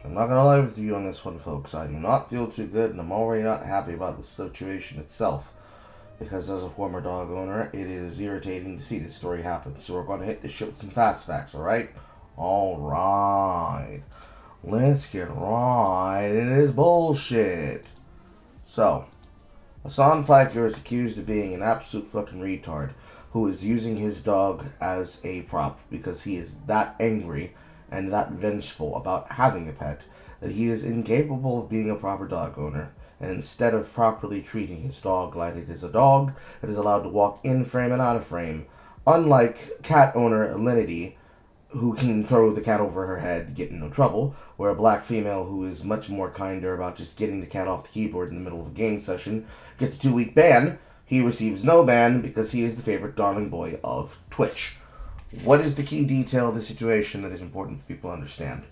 I'm not gonna lie with you on this one, folks. I do not feel too good, and I'm already not happy about the situation itself. Because as a former dog owner, it is irritating to see this story happen. So we're going to hit this shit with some fast facts, alright? Alright. Let's get right into this bullshit. So, Hasan Piker is accused of being an absolute fucking retard who is using his dog as a prop because he is that angry and that vengeful about having a pet that he is incapable of being a proper dog owner, and instead of properly treating his dog like it is a dog that is allowed to walk in frame and out of frame, unlike cat owner Alinity, who can throw the cat over her head, get in no trouble, where a black female who is much more kinder about just getting the cat off the keyboard in the middle of a game session gets a 2-week ban, he receives no ban because he is the favorite darling boy of Twitch. What is the key detail of the situation that is important for people to understand?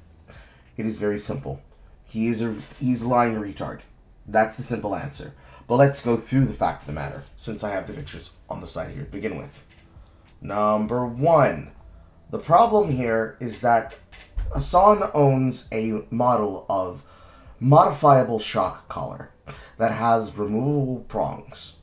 It is very simple. He's lying retard. That's the simple answer. But let's go through the fact of the matter, since I have the pictures on the side here to begin with. Number 1. The problem here is that Hasan owns a model of modifiable shock collar that has removable prongs.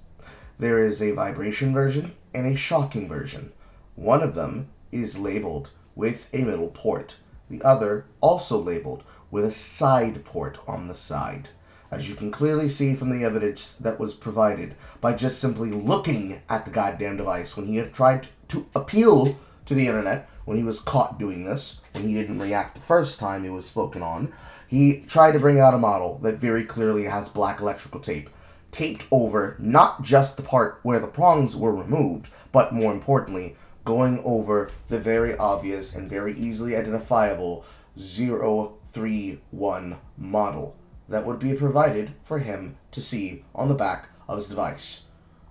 There is a vibration version and a shocking version. One of them is labeled with a middle port. The other also labeled with a side port on the side. As you can clearly see from the evidence that was provided by just simply looking at the goddamn device when he had tried to appeal to the internet, when he was caught doing this, when he didn't react the first time it was spoken on, he tried to bring out a model that very clearly has black electrical tape taped over not just the part where the prongs were removed, but more importantly, going over the very obvious and very easily identifiable 031 model that would be provided for him to see on the back of his device.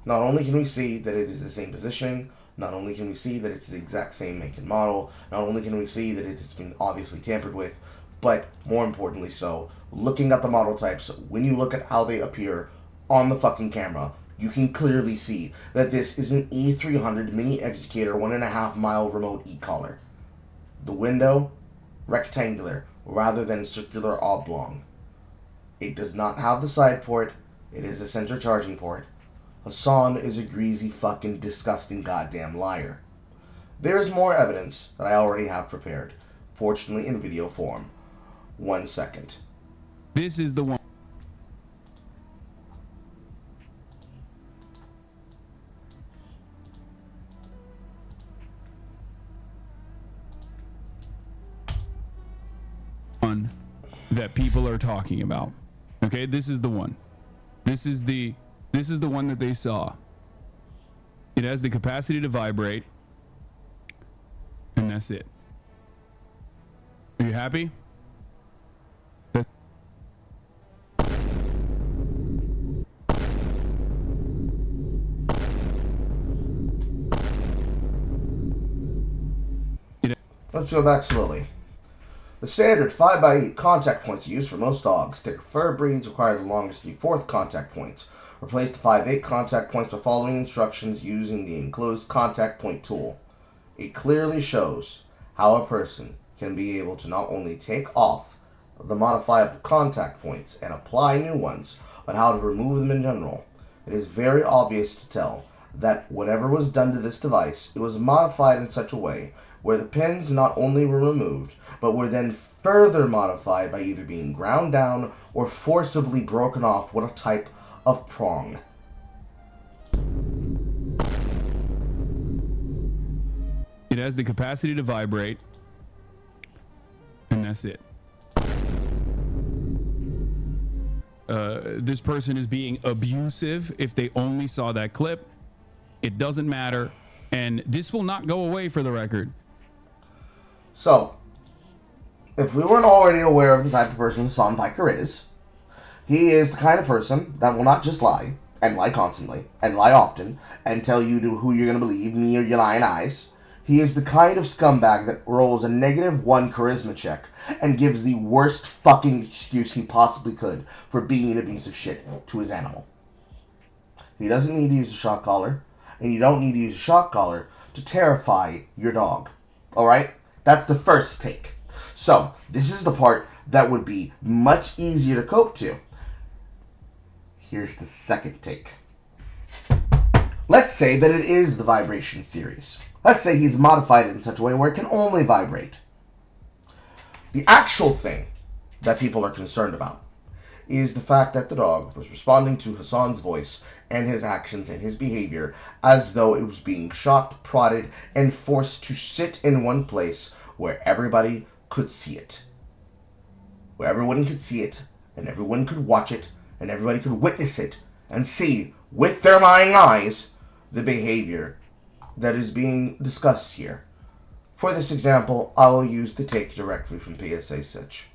Not only can we see that it is the same positioning, not only can we see that it's the exact same make and model, not only can we see that it has been obviously tampered with, but more importantly so, looking at the model types, when you look at how they appear on the fucking camera, you can clearly see that this is an E300 mini executor 1.5 mile remote e-collar. The window, rectangular rather than circular oblong. It does not have the side port, it is a center charging port. Hasan is a greasy fucking disgusting goddamn liar. There is more evidence that I already have prepared, fortunately in video form. 1 second. This is the one. That people are talking about. Okay, this is the one. This is the one that they saw. It has the capacity to vibrate, and that's it. Are you happy? Let's go back slowly. The standard 5x8 contact points used for most dogs. Thicker fur breeds require the longest 3/4 contact points. Replace the 5/8 contact points by following instructions using the enclosed contact point tool. It clearly shows how a person can be able to not only take off the modifiable contact points and apply new ones, but how to remove them in general. It is very obvious to tell that whatever was done to this device, it was modified in such a way where the pins not only were removed, but were then further modified by either being ground down or forcibly broken off with a type of prong. It has the capacity to vibrate, and that's it. This person is being abusive. If they only saw that clip, it doesn't matter, and this will not go away, for the record. So, if we weren't already aware of the type of person Hasan Piker is, he is the kind of person that will not just lie, and lie constantly, and lie often, and tell you who you're going to believe, me or your lying eyes. He is the kind of scumbag that rolls a -1 charisma check and gives the worst fucking excuse he possibly could for being a piece of shit to his animal. He doesn't need to use a shock collar, and you don't need to use a shock collar to terrify your dog. Alright? That's the first take. So, this is the part that would be much easier to cope to. Here's the second take. Let's say that it is the vibration series. Let's say he's modified it in such a way where it can only vibrate. The actual thing that people are concerned about is the fact that the dog was responding to Hasan's voice and his actions and his behavior as though it was being shocked, prodded, and forced to sit in one place where everybody could see it. Where everyone could see it, and everyone could watch it, and everybody could witness it, and see, with their lying eyes, the behavior that is being discussed here. For this example, I will use the take directly from PSA Sitch.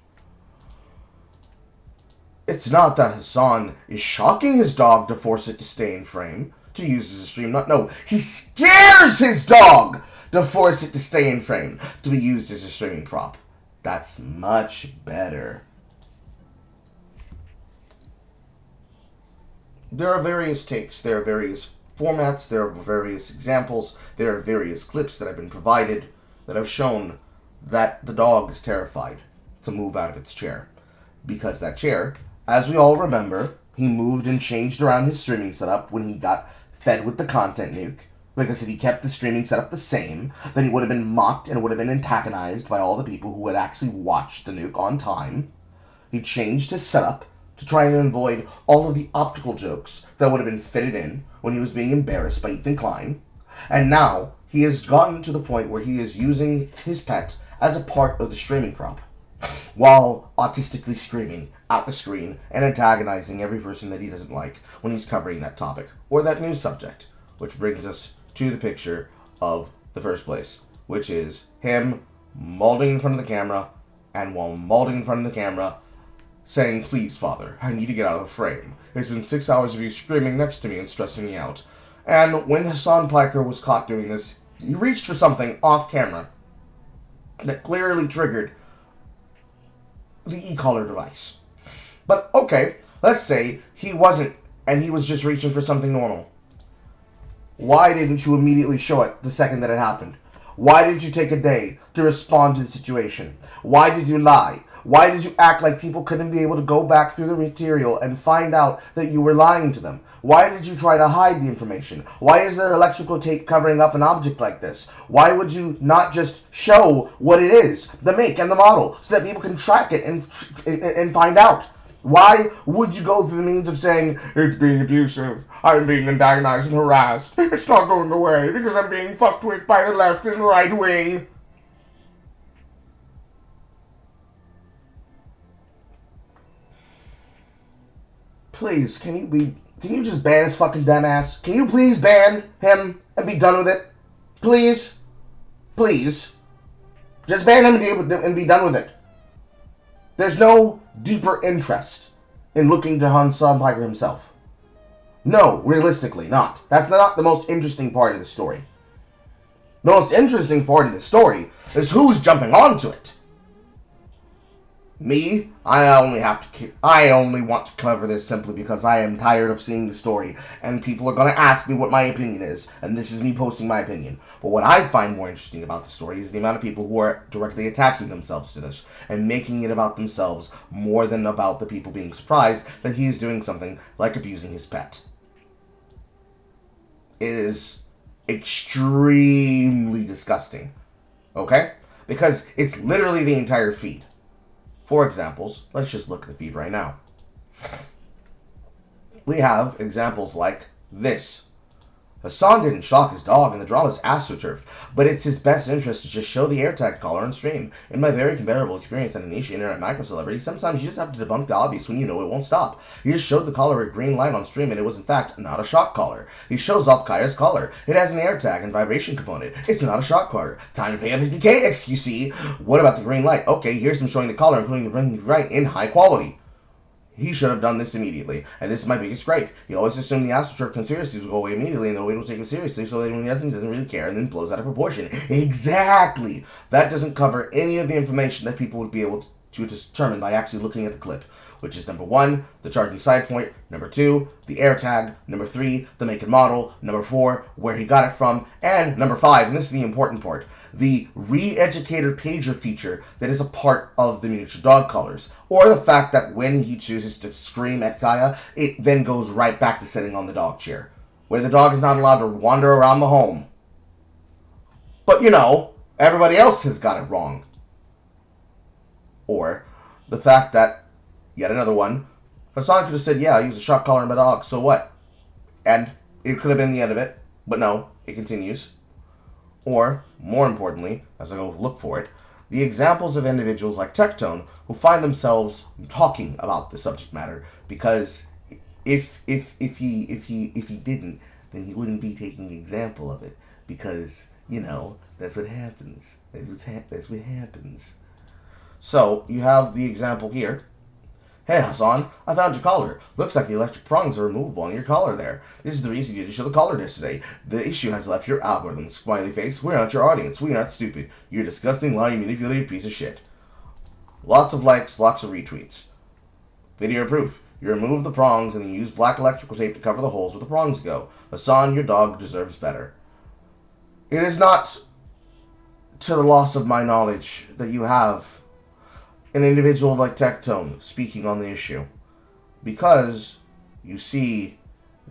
It's not that Hasan is shocking his dog to force it to stay in frame, to use as a stream nut. No, he scares his dog to force it to stay in frame, to be used as a streaming prop. That's much better. There are various takes, there are various formats, there are various examples, there are various clips that have been provided that have shown that the dog is terrified to move out of its chair. Because that chair, as we all remember, he moved and changed around his streaming setup when he got fed with the content nuke. Because if he kept the streaming setup the same, then he would have been mocked and would have been antagonized by all the people who had actually watched the nuke on time. He changed his setup to try and avoid all of the optical jokes that would have been fitted in when he was being embarrassed by Ethan Klein. And now he has gotten to the point where he is using his pet as a part of the streaming prop, while autistically screaming at the screen and antagonizing every person that he doesn't like when he's covering that topic or that news subject. Which brings us to the picture of the first place, which is him molding in front of the camera, and while molding in front of the camera, saying, "Please, Father, I need to get out of the frame. It's been 6 hours of you screaming next to me and stressing me out." And when Hasan Piker was caught doing this, he reached for something off camera that clearly triggered the e-collar device. But okay, let's say he wasn't, and he was just reaching for something normal. Why didn't you immediately show it the second that it happened? Why did you take a day to respond to the situation? Why did you lie? Why did you act like people couldn't be able to go back through the material and find out that you were lying to them? Why did you try to hide the information? Why is there electrical tape covering up an object like this? Why would you not just show what it is, the make and the model, so that people can track it and find out? Why would you go through the means of saying, "It's being abusive, I'm being antagonized and harassed, it's not going away because I'm being fucked with by the left and right wing"? Please, can you just ban his fucking dumbass? Can you please ban him and be done with it? Please? Please? Just ban him and be done with it. There's no deeper interest in looking to Hasan Piker himself. No, realistically not. That's not the most interesting part of the story. The most interesting part of the story is who's jumping onto it. Me, I only want to cover this simply because I am tired of seeing the story, and people are going to ask me what my opinion is, and this is me posting my opinion. But what I find more interesting about the story is the amount of people who are directly attaching themselves to this, and making it about themselves more than about the people being surprised that he is doing something like abusing his pet. It is extremely disgusting, okay? Because it's literally the entire feed. For examples, let's just look at the feed right now. We have examples like this. Hasan didn't shock his dog and the drama is astroturfed, but it's his best interest to just show the AirTag collar on stream. In my very comparable experience as a niche internet micro-celebrity, sometimes you just have to debunk the obvious when you know it won't stop. He just showed the collar a green light on stream and it was in fact not a shock collar. He shows off Kaya's collar. It has an AirTag and vibration component. It's not a shock collar. Time to pay up 50k, XQC. What about the green light? Okay, here's him showing the collar, including the green light in high quality. He should have done this immediately, and this is my biggest gripe. He always assumed the AstroTurf conspiracies would go away immediately, and nobody will take him seriously, so that when he doesn't really care, and then blows out of proportion. Exactly! That doesn't cover any of the information that people would be able to determine by actually looking at the clip, which is number 1, the charging side point, number 2, the air tag, number 3, the make and model, number 4, where he got it from, and number 5, and this is the important part, the re-educator pager feature that is a part of the miniature dog collars, or the fact that when he chooses to scream at Kaya, it then goes right back to sitting on the dog chair, where the dog is not allowed to wander around the home. But everybody else has got it wrong. Or the fact that, yet another one, Hasan could have said, yeah, I use a shock collar on my dog, so what? And it could have been the end of it, but no, it continues. Or, more importantly, as I go look for it, the examples of individuals like Tectone who find themselves talking about the subject matter because if he didn't, then he wouldn't be taking an example of it because that's what happens. That's what happens. So you have the example here. Hey Hasan, I found your collar. Looks like the electric prongs are removable on your collar there. This is the reason you didn't show the collar yesterday. The issue has left your algorithm. Smiley face. We're not your audience. We're not stupid. You're a disgusting, lying, manipulative piece of shit. Lots of likes, lots of retweets. Video proof. You remove the prongs and then use black electrical tape to cover the holes where the prongs go. Hasan, your dog deserves better. It is not to the loss of my knowledge that you have an individual like Tectone speaking on the issue. Because, you see,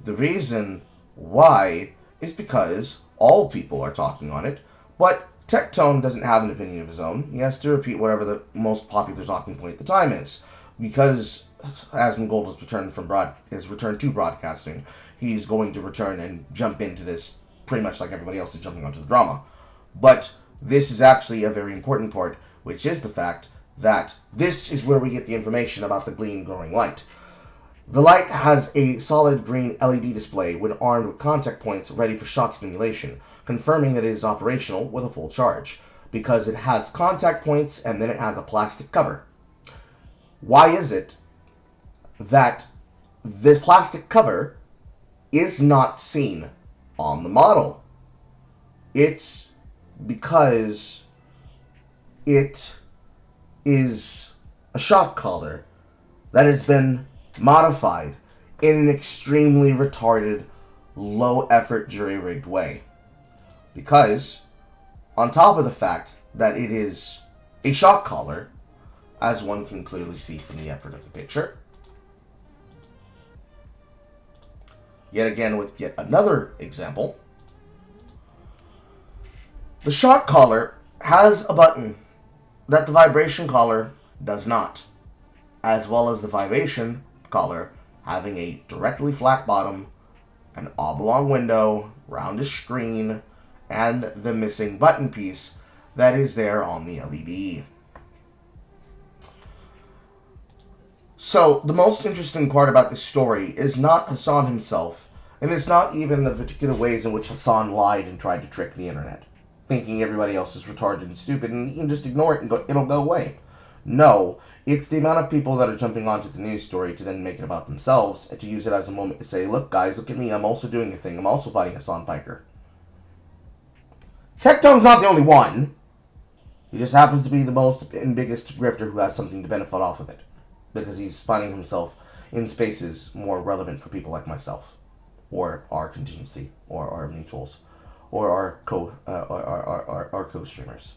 the reason why is because all people are talking on it, but Tectone doesn't have an opinion of his own. He has to repeat whatever the most popular talking point at the time is. Because Asmongold has returned to broadcasting, he's going to return and jump into this pretty much like everybody else is jumping onto the drama. But this is actually a very important part, which is the fact that this is where we get the information about the green glowing light. The light has a solid green LED display when armed with contact points ready for shock stimulation, confirming that it is operational with a full charge, because it has contact points and then it has a plastic cover. Why is it that the plastic cover is not seen on the model? It's because it is a shock collar that has been modified in an extremely retarded, low-effort, jury-rigged way. Because, on top of the fact that it is a shock collar, as one can clearly see from the effort of the picture, yet again with yet another example, the shock collar has a button that the vibration collar does not, as well as the vibration collar having a directly flat bottom, an oblong window, roundish screen, and the missing button piece that is there on the LED. So, the most interesting part about this story is not Hasan himself, and it's not even the particular ways in which Hasan lied and tried to trick the internet, thinking everybody else is retarded and stupid, and you can just ignore it and it'll go away. No, it's the amount of people that are jumping onto the news story to then make it about themselves, and to use it as a moment to say, look guys, look at me, I'm also doing a thing, I'm also fighting Hasan Piker. Tectone's not the only one. He just happens to be the most and biggest grifter who has something to benefit off of it, because he's finding himself in spaces more relevant for people like myself, or our contingency, or our mutuals, or our co-streamers,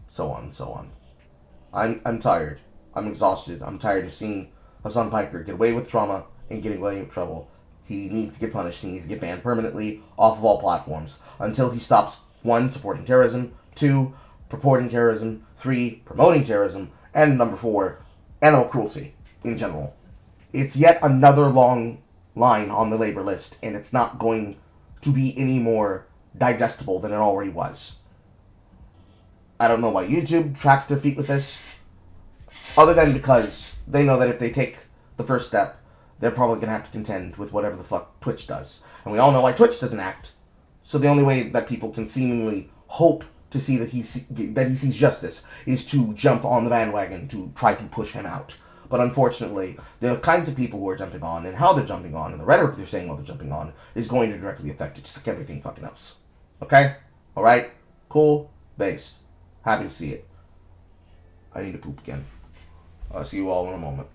so on and so on. I'm tired. I'm exhausted. I'm tired of seeing Hasan Piker get away with trauma and getting away with trouble. He needs to get punished. He needs to get banned permanently off of all platforms until he stops 1, supporting terrorism, 2, purporting terrorism, 3, promoting terrorism, and number 4, animal cruelty in general. It's yet another long line on the labor list, and it's not going to be any more digestible than it already was. I don't know why YouTube tracks their feet with this, other than because they know that if they take the first step, they're probably going to have to contend with whatever the fuck Twitch does. And we all know why Twitch doesn't act. So the only way that people can seemingly hope to see that he sees justice is to jump on the bandwagon to try to push him out. But unfortunately, the kinds of people who are jumping on and how they're jumping on and the rhetoric they're saying while they're jumping on is going to directly affect it, just like everything fucking else. Okay? Alright? Cool? Based. Happy to see it. I need to poop again. I'll see you all in a moment.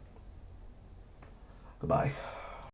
Goodbye.